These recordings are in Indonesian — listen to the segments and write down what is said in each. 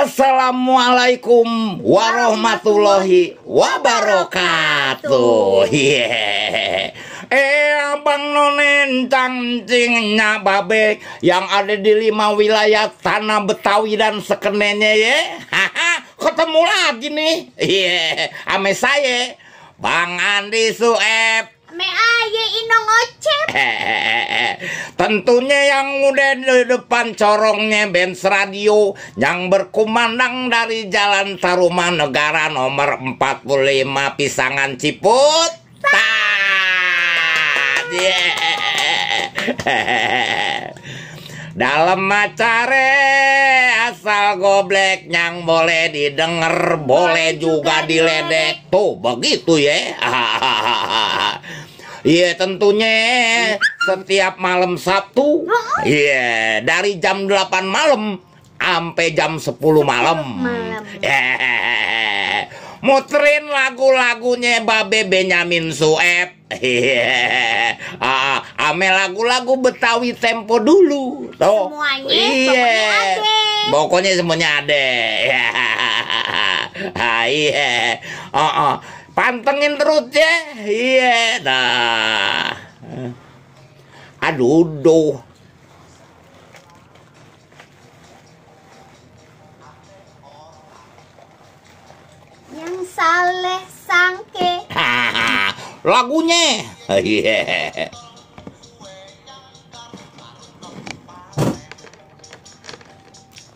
Assalamualaikum warahmatullahi wabarakatuh. Abang nonen cangcingnya babe yang ada di 5 wilayah tanah Betawi dan sekenenya ya. Ketemu lagi nih. Ame saya Bang Andi Sueb. Me aye inong ocep. Tentunya yang udah di depan corongnya Benz Radio yang berkumandang dari Jalan Tarumanegara nomor 45 Pisangan Ciputat. Dalam acara asal goblek yang boleh didengar, boleh juga diledek. Tuh begitu ya. Iya tentunya setiap malam Sabtu. Iya dari jam 8 malam sampai jam 10 malam. Muterin lagu-lagunya Babe Benyamin Sueb. Ame lagu-lagu Betawi tempo dulu. Tuh. Semuanya pokoknya semuanya ada. Iya. Pantengin terus ya. Iya dah. Aduh. Yang saleh sangke. Lagunya. Iya.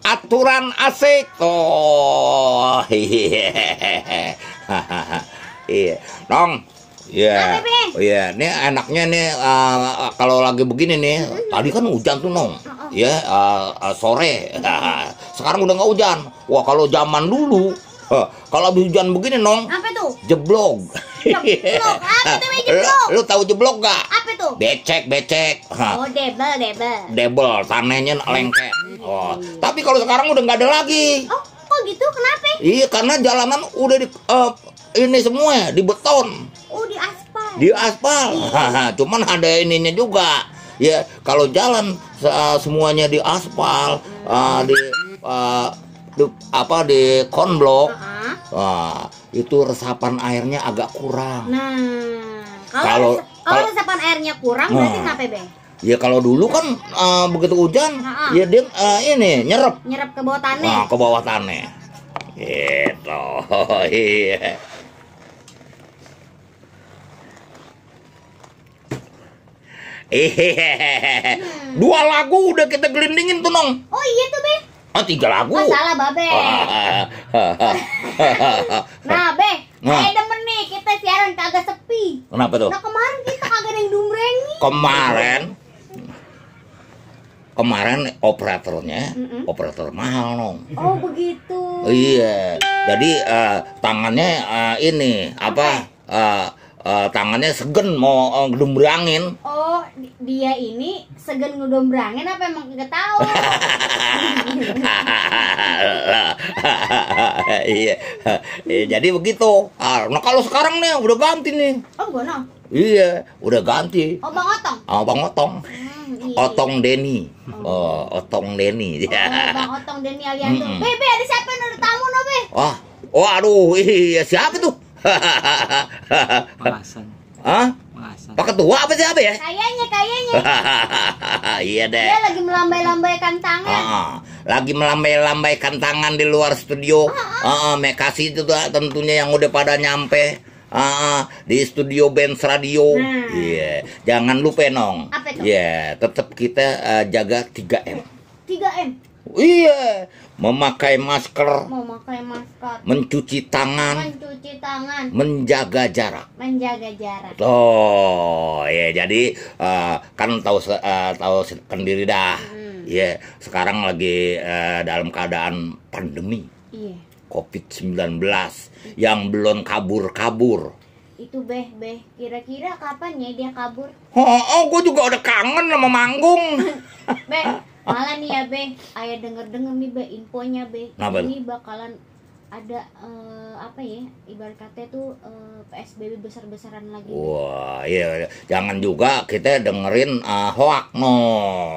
Aturan asik. Oh. Iya. Iya, Nong. Iya. Iya, ini enaknya nih kalau lagi begini nih. Tadi kan hujan tuh, Nong. Ya, sore. Sekarang udah nggak hujan. Wah, kalau zaman dulu, kalau habis hujan begini, Nong. Apa tuh? Jeblok. Jeblok. Apa tuh jeblok? Lu tahu jeblok gak? Apa tuh? Becek. Oh, debel. Debel, tanahnya lengket. Oh, tapi kalau sekarang udah nggak ada lagi. Oh, kok gitu? Kenapa? Iya, karena jalanan udah ini semua di beton. Oh, di aspal. Di aspal. Cuman ada ininya juga. Ya, kalau jalan semuanya di aspal, di konblok. Itu resapan airnya agak kurang. Nah, kalau resapan airnya kurang berarti kenapa, Bang? Ya kalau dulu kan begitu hujan, ya dia ini nyerap ke bawah tanah. Ke bawah tanah. Gitu. Iya. Dua lagu udah kita gelindingin tuh, Nong. Oh iya tuh, Be. 3 lagu. Oh, salah, Babe. Nah, Be, saya demen nih kita siaran kagak sepi. Kenapa tuh? Nah, kemarin kita kagak ada yang dumbreng nih. Kemarin operatornya, operator mahal, Nong. Oh, begitu. Iya. Jadi tangannya ini tangannya segen mau ngedombrangin. Oh, dia ini segen ngedombrangin apa emang nggak tahu? Iya. Jadi begitu. Nah kalau sekarang nih udah ganti nih. Oh, gimana? Iya, udah ganti. Oh, Bang Otong. Bang Otong. Iya. Otong Denny. Otong Denny. Bang Otong Denny Alianto. Be, ada siapa yang ada tamu no, Be? Aduh, iya siapa tuh? Pengasan. Pak Ketua apa siapa ya? Kayaknya. Iya deh. Dia lagi melambai-lambaikan tangan. Lagi melambai-lambaikan tangan di luar studio. Makasih itu tuh tentunya yang udah pada nyampe. Di studio Benz Radio. Iya. Jangan lupa, Nong. Apa itu? Iya, tetap kita jaga 3M. 3M. Iya, memakai masker, mencuci tangan, menjaga jarak. Oh, ya jadi kan tahu sendiri dah. Ya, sekarang lagi dalam keadaan pandemi. Iya. COVID-19 yang belum kabur-kabur. Itu Beh, kira-kira kapan ya dia kabur? Gue juga udah kangen sama manggung. Beh, malah nih ya Be, ayah denger nih Be, infonya Be. Kenapa? Ini bakalan ada apa ya, ibarat kata tuh PSBB besar-besaran lagi. Wah, iya, jangan juga kita dengerin hoak no.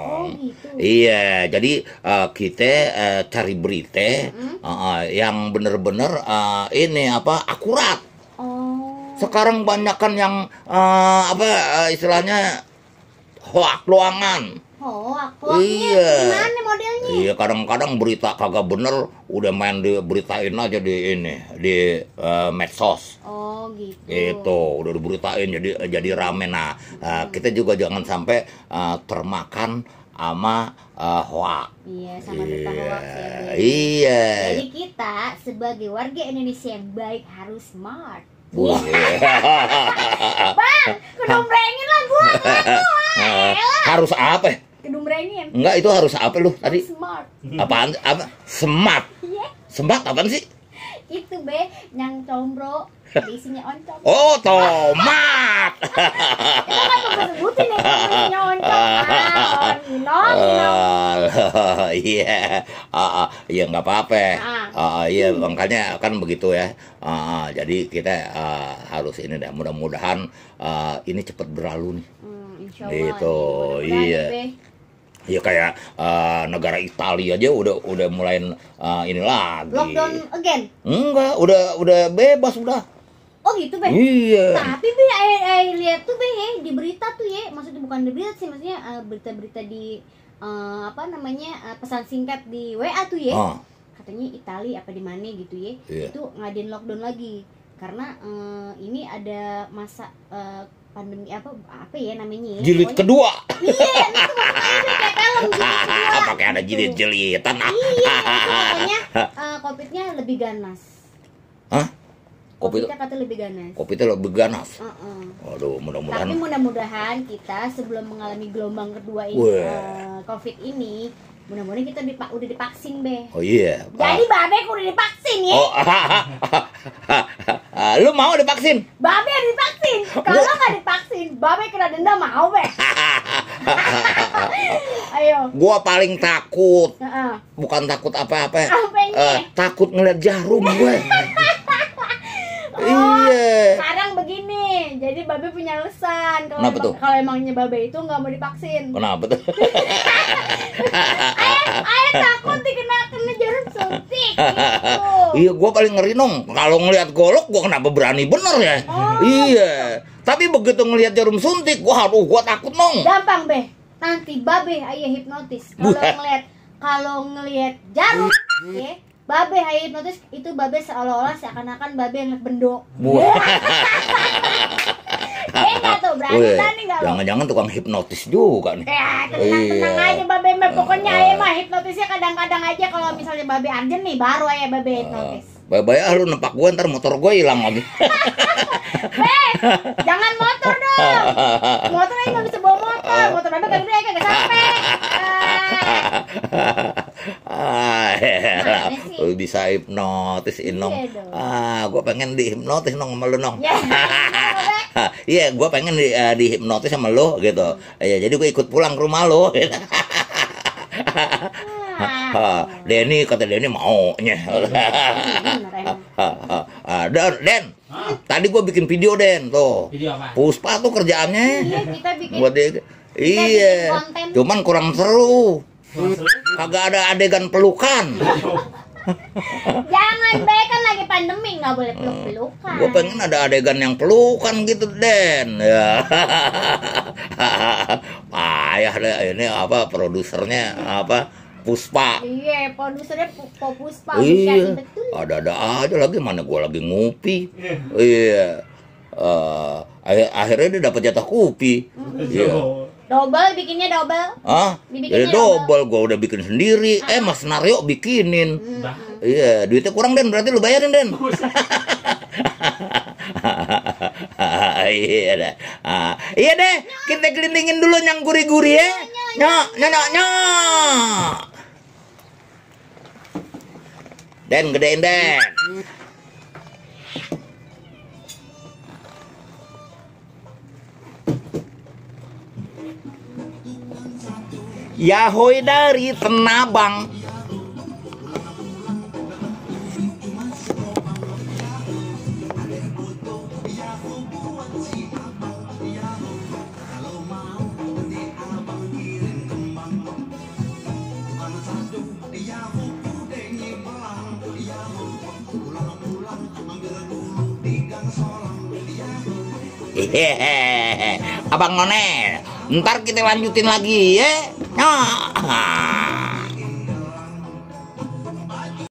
Oh gitu. Iya, jadi kita cari berita yang bener-bener ini apa akurat. Oh. Sekarang banyak kan yang istilahnya hoak doangan. Hoaknya Iya. gimana modelnya? Iya, kadang-kadang berita kagak bener udah main diberitain aja di ini di medsos. Oh gitu. Itu udah diberitain jadi rame. Nah, kita juga jangan sampai termakan sama hoak. Iya, sama berita hoax ya, Be. Iya. Jadi kita sebagai warga Indonesia yang baik harus smart. Wah. Bang, kedumbrengin lah gua. Harus apa? Kedumbrengin. Enggak, itu harus apa lu tadi? Smart. Apaan? Apa? Smart. Iya. Smart apaan sih? Itu Be, yang combro, isinya oncom. Oh, tomat. Kita kan tuh sebutin ya, isinya oncom. Minong. Iya, iya nggak apa-apa. Iya, makanya kan begitu ya. Jadi kita harus ini deh. Mudah-mudahan ini cepat berlalu nih. Insya Allah. Gitu, Mudah-mudahan iya. ya, Be. Ya kayak negara Italia aja udah mulai ini lagi. Lockdown again. Enggak, udah bebas udah. Oh gitu Be. Iya. Tapi Be, lihat tuh Be ya, di berita tuh ya, maksudnya bukan di berita sih, maksudnya berita-berita di pesan singkat di WA tuh ya. Katanya Italia apa di mana gitu ya. Iya. Itu ngadain lockdown lagi karena ini ada masa pandemi apa ya namanya ya. Jilid Pokoknya- kedua. Iya, itu pokoknya kayak film jilid kedua. Pakai ada gitu. jilid-jilitan. Iya, itu pokoknya COVID-nya lebih ganas. Hah? COVID-nya katanya lebih ganas. Kopi itu lebih ganas. Heeh. Waduh, mudah-mudahan. Tapi mudah-mudahan kita sebelum mengalami gelombang kedua ini Wah. COVID ini, mudah-mudahan kita udah divaksin Be. Oh iya. Jadi Babe udah divaksin ya. Oh, lu mau divaksin? Babe udah divaksin. Kalau nggak divaksin, Babe kena denda mau Be. Ayo. Gua paling takut. Heeh. Bukan takut apa-apa. Apanya? Takut ngeliat jarum gue. Oh, Iya. sekarang begini, jadi Babe punya alasan Kenapa tuh? kalau emangnya Babe itu nggak mau divaksin. Kenapa tuh? Ayah takut kena jarum suntik gitu. Iya, gua paling ngeri nong. Kalau ngelihat golok, gua kenapa berani bener ya? Oh. Iya. Tapi begitu ngelihat jarum suntik, gua takut nong. Gampang Be, nanti Babe ayah hipnotis. Kalau ngelihat jarum, ya, Babe ayah hipnotis itu Babe seolah-olah seakan-akan Babe yang bendok. Wah. Enggak tuh, berani nggak lo? Jangan-jangan tukang hipnotis juga nih. Ya, tenang aja Babe mah. Pokoknya ayah mah hipnotisnya kadang-kadang aja kalau misalnya Babe urgent nih baru ayah Babe hipnotis. Bye-bye lu nempak gua, ntar motor gua hilang lagi. Be, jangan motor dong. Motornya nggak bisa bawa motor. Motor Babe kagak gede, kagak sampai. Mana sih? Lu bisa hipnotis Inong. Iya dong. Gua pengen dihipnotis nong sama lu nong. Ya, Iya, gua pengen dihipnotis sama lu gitu. Iya, jadi gua ikut pulang ke rumah lu. Denny, kata Denny maunya. Den, tadi gua bikin video Den tuh. Video apa? Puspa tuh kerjaannya. Iya, kita bikin. Buat dia. Iya, bikin konten. cuman kurang seru. Kagak ada adegan pelukan. Jangan Be, kan lagi pandemi nggak boleh peluk-pelukan. Gue pengen ada adegan yang pelukan gitu Den. Ya. Payah deh ini apa produsernya apa Puspa. Iya, produsernya Puspa. Iya. Betul. Ada aja lagi mana gue lagi ngopi. Iya. Akhirnya dia dapat jatah kopi. Iya. Double, bikinnya double. Jadi Dibikinnya double, gue udah bikin sendiri. Mas Naryo bikinin. Iya, duitnya kurang Den, berarti lu bayarin Den. Iya deh. Iya deh, kita gelindingin dulu yang gurih-gurih ya. Nyok. Den, gedein Den. Yahoy dari Tenabang. Hehehe, Abang None, ntar kita lanjutin lagi ya. Nah.